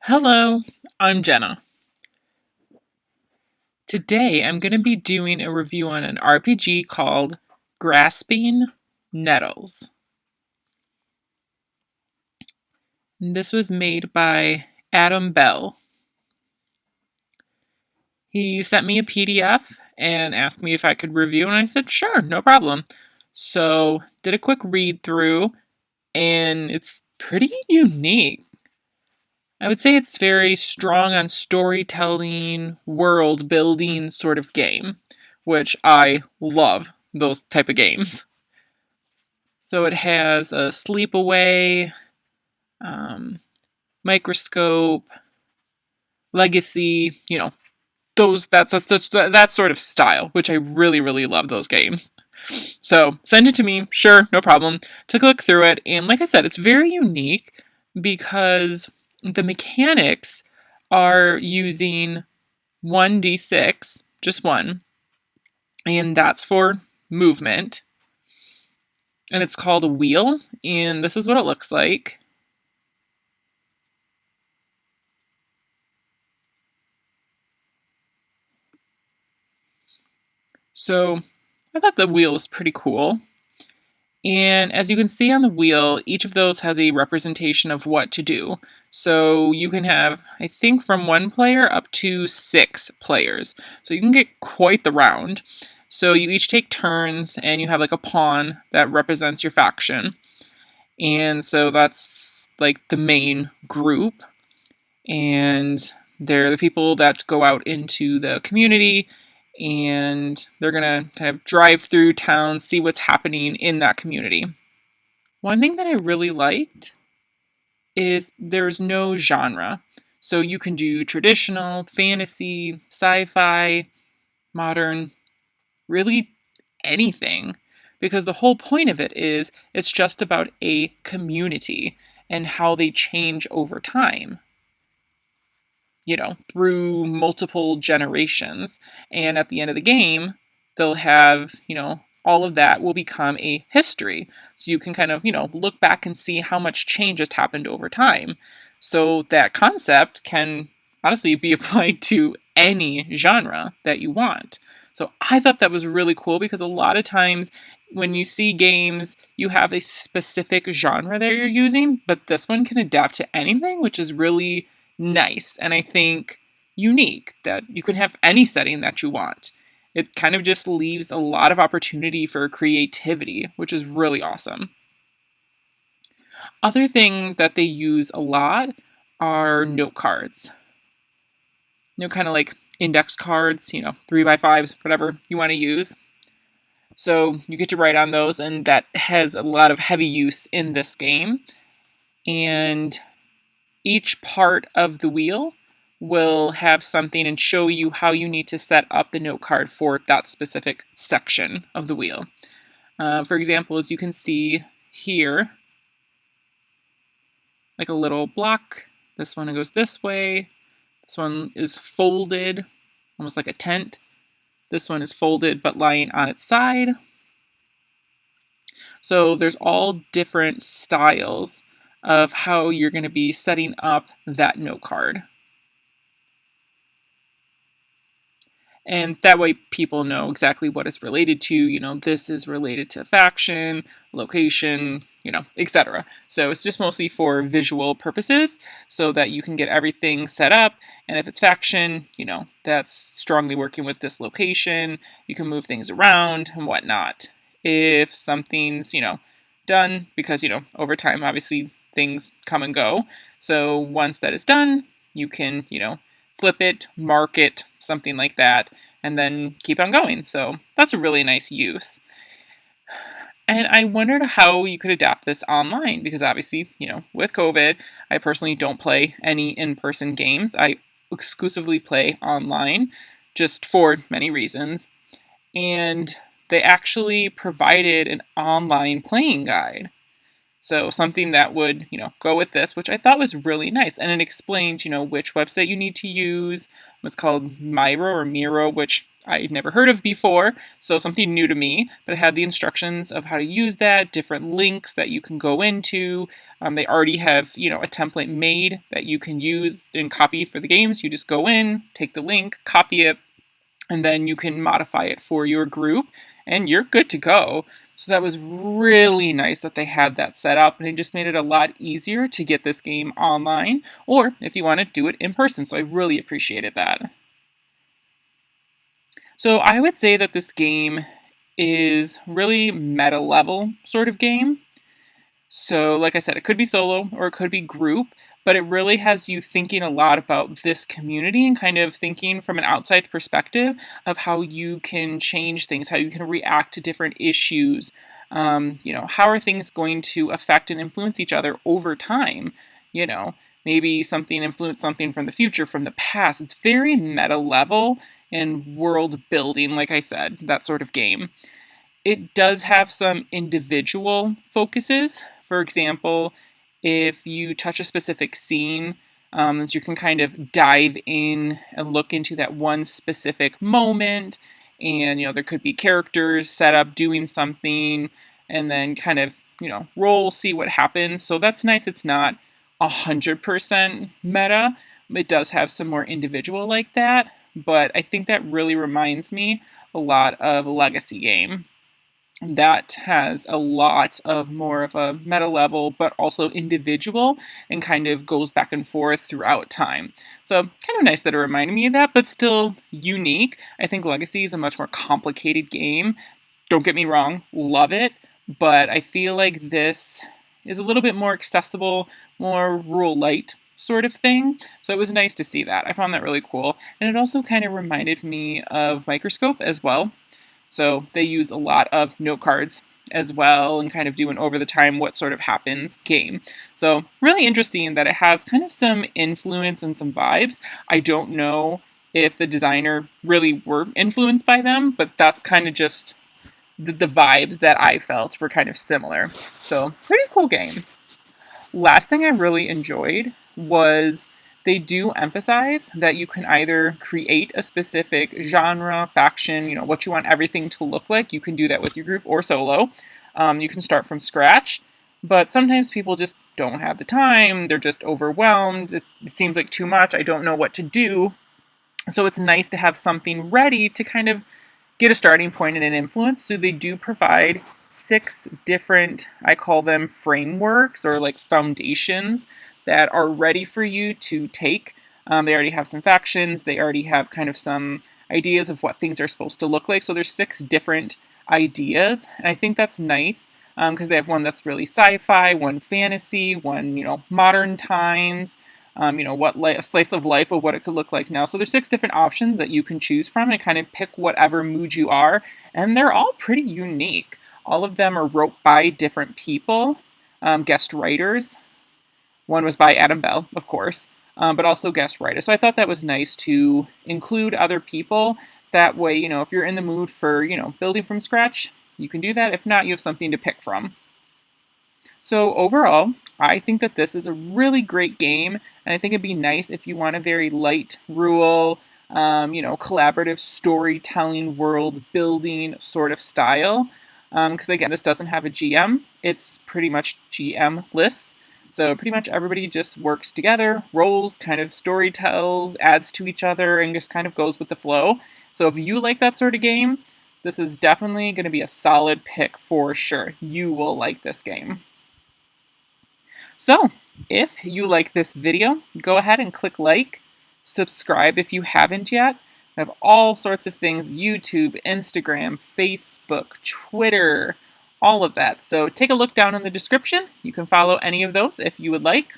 Hello, I'm Jenna. Today I'm going to be doing a review on an RPG called Grasping Nettles. And this was made by Adam Bell. He sent me a PDF and asked me if I could review, and I said, sure, no problem. So, did a quick read through, and it's pretty unique. I would say it's very strong on storytelling, world building sort of game, which I love those type of games. So it has a sleepaway, um, microscope, legacy, those that sort of style, which I really love those games. So send it to me, sure, no problem. Took a look through it, and like I said, it's very unique because the mechanics are using 1d6, just one, and that's for movement. And it's called a wheel, and this is what it looks like. So I thought the wheel was pretty cool. And as you can see on the wheel, each of those has a representation of what to do. So you can have, I think, from one player up to 6 players. So you can get quite the round. So you each take turns, and you have like a pawn that represents your faction. And so that's like the main group. And they're the people that go out into the community, and they're going to kind of drive through town, see what's happening in that community. One thing that I really liked is there's no genre. So you can do traditional, fantasy, sci-fi, modern, really anything. Because the whole point of it is it's just about a community and how they change over time, through multiple generations. And at the end of the game, they'll have, all of that will become a history. So you can kind of, look back and see how much change has happened over time. So that concept can honestly be applied to any genre that you want. So I thought that was really cool because a lot of times when you see games, you have a specific genre that you're using, but this one can adapt to anything, which is really nice and I think unique that you can have any setting that you want. It kind of just leaves a lot of opportunity for creativity, which is really awesome. Other thing that they use a lot are note cards. Kind of like index cards, 3x5s, whatever you want to use. So you get to write on those, and that has a lot of heavy use in this game. And each part of the wheel will have something and show you how you need to set up the note card for that specific section of the wheel. For example, as you can see here, like a little block, this one goes this way, this one is folded, almost like a tent. This one is folded but lying on its side. So there's all different styles of how you're going to be setting up that note card. And that way people know exactly what it's related to. This is related to faction, location, etc. So it's just mostly for visual purposes so that you can get everything set up. And if it's faction, that's strongly working with this location. You can move things around and whatnot. If something's, done, because, over time, obviously things come and go. So once that is done, you can, flip it, mark it, something like that, and then keep on going. So that's a really nice use. And I wondered how you could adapt this online because obviously, with COVID, I personally don't play any in person games. I exclusively play online just for many reasons. And they actually provided an online playing guide. So something that would, go with this, which I thought was really nice. And it explains, which website you need to use. It's called Miro or Miro, which I'd never heard of before, so something new to me, but it had the instructions of how to use that, different links that you can go into. They already have, a template made that you can use and copy for the games. You just go in, take the link, copy it, and then you can modify it for your group, and you're good to go. So that was really nice that they had that set up, and it just made it a lot easier to get this game online, or if you want to do it in person. So I really appreciated that. So I would say that this game is really meta level sort of game. So, like I said, it could be solo or it could be group, but it really has you thinking a lot about this community and kind of thinking from an outside perspective of how you can change things, how you can react to different issues. How are things going to affect and influence each other over time? Maybe something influenced something from the future, from the past. It's very meta level and world building, like I said, that sort of game. It does have some individual focuses. For example, if you touch a specific scene, so you can kind of dive in and look into that one specific moment. And, there could be characters set up doing something and then kind of, roll, see what happens. So that's nice. It's not 100% meta. It does have some more individual like that. But I think that really reminds me a lot of a Legacy game that has a lot of more of a meta level, but also individual and kind of goes back and forth throughout time. So kind of nice that it reminded me of that, but still unique. I think Legacy is a much more complicated game. Don't get me wrong, love it, but I feel like this is a little bit more accessible, more rule light sort of thing. So it was nice to see that. I found that really cool. And it also kind of reminded me of Microscope as well. So they use a lot of note cards as well and kind of do an over the time what sort of happens game. So really interesting that it has kind of some influence and some vibes. I don't know if the designer really were influenced by them, but that's kind of just the vibes that I felt were kind of similar. So pretty cool game. Last thing I really enjoyed was they do emphasize that you can either create a specific genre, faction, what you want everything to look like. You can do that with your group or solo. You can start from scratch, but sometimes people just don't have the time. They're just overwhelmed. It seems like too much. I don't know what to do. So it's nice to have something ready to kind of get a starting point and an influence. So they do provide 6 different, I call them frameworks or like foundations that are ready for you to take. They already have some factions. They already have kind of some ideas of what things are supposed to look like. So there's 6 different ideas. And I think that's nice because they have one that's really sci-fi, one fantasy, one, modern times, a slice of life of what it could look like now. So there's 6 different options that you can choose from and kind of pick whatever mood you are. And they're all pretty unique. All of them are wrote by different people, guest writers. One was by Adam Bell, of course, but also guest writers. So I thought that was nice to include other people. That way, if you're in the mood for, building from scratch, you can do that. If not, you have something to pick from. So overall, I think that this is a really great game, and I think it'd be nice if you want a very light rule, collaborative storytelling, world building sort of style. Because again, this doesn't have a GM. It's pretty much GM-less. So pretty much everybody just works together, rolls, kind of story tells, adds to each other, and just kind of goes with the flow. So if you like that sort of game, this is definitely going to be a solid pick for sure. You will like this game. So if you like this video, go ahead and click like, subscribe if you haven't yet. I have all sorts of things, YouTube, Instagram, Facebook, Twitter, all of that. So take a look down in the description. You can follow any of those if you would like.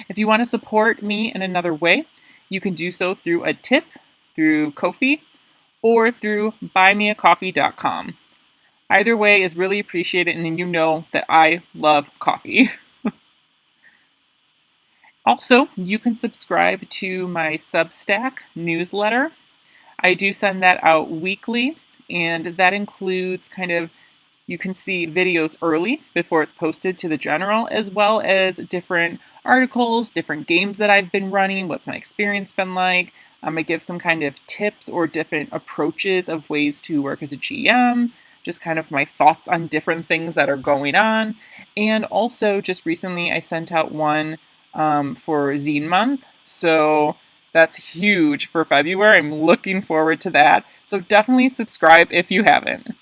If you want to support me in another way, you can do so through a tip, through Ko-fi, or through buymeacoffee.com. Either way is really appreciated, and you know that I love coffee. Also, you can subscribe to my Substack newsletter. I do send that out weekly, and that includes you can see videos early before it's posted to the general, as well as different articles, different games that I've been running, what's my experience been like, I give some kind of tips or different approaches of ways to work as a GM, just kind of my thoughts on different things that are going on. And also, just recently, I sent out one for Zine Month. So that's huge for February. I'm looking forward to that. So definitely subscribe if you haven't.